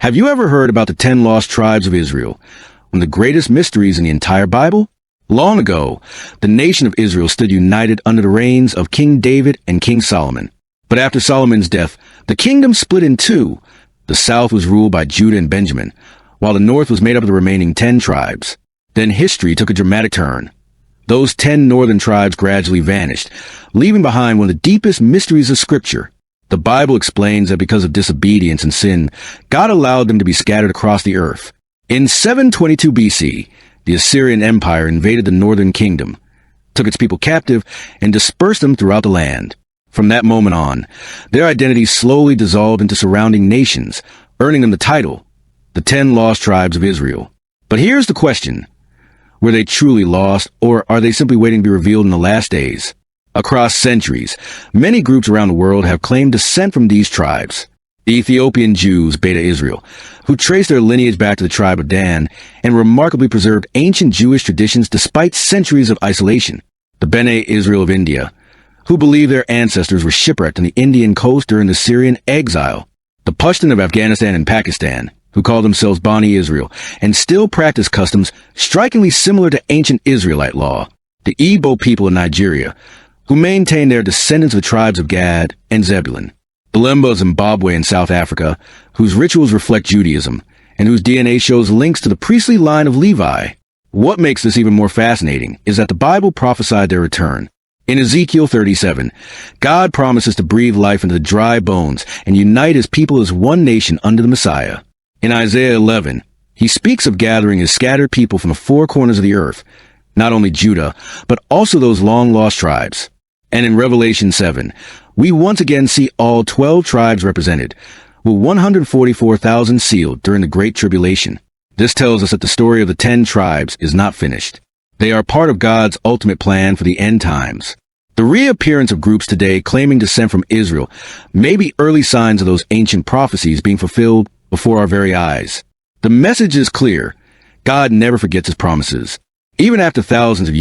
Have you ever heard about the 10 lost tribes of Israel, one of the greatest mysteries in the entire Bible? Long ago, the nation of Israel stood united under the reigns of King David and King Solomon. But after Solomon's death, the kingdom split in two. The south was ruled by Judah and Benjamin, while the north was made up of the remaining 10 tribes. Then history took a dramatic turn. Those 10 northern tribes gradually vanished, leaving behind one of the deepest mysteries of Scripture. The Bible explains that because of disobedience and sin, God allowed them to be scattered across the earth. In 722 BC, the Assyrian Empire invaded the northern kingdom, took its people captive, and dispersed them throughout the land. From that moment on, their identities slowly dissolved into surrounding nations, earning them the title, the 10 Lost Tribes of Israel. But here's the question. Were they truly lost, or are they simply waiting to be revealed in the last days? Across centuries, many groups around the world have claimed descent from these tribes. The Ethiopian Jews, Beta Israel, who trace their lineage back to the tribe of Dan and remarkably preserved ancient Jewish traditions despite centuries of isolation. The Bene Israel of India, who believe their ancestors were shipwrecked on the Indian coast during the Syrian exile. The Pashtun of Afghanistan and Pakistan, who call themselves Bani Israel and still practice customs strikingly similar to ancient Israelite law. The Igbo people of Nigeria, who maintain their descendants of the tribes of Gad and Zebulun. The Lemba of Zimbabwe and South Africa, whose rituals reflect Judaism, and whose DNA shows links to the priestly line of Levi. What makes this even more fascinating is that the Bible prophesied their return. In Ezekiel 37, God promises to breathe life into the dry bones and unite his people as one nation under the Messiah. In Isaiah 11, he speaks of gathering his scattered people from the four corners of the earth, not only Judah, but also those long-lost tribes. And in Revelation 7, we once again see all 12 tribes represented, with 144,000 sealed during the Great Tribulation. This tells us that the story of the 10 tribes is not finished. They are part of God's ultimate plan for the end times. The reappearance of groups today claiming descent from Israel may be early signs of those ancient prophecies being fulfilled before our very eyes. The message is clear. God never forgets his promises. Even after thousands of years,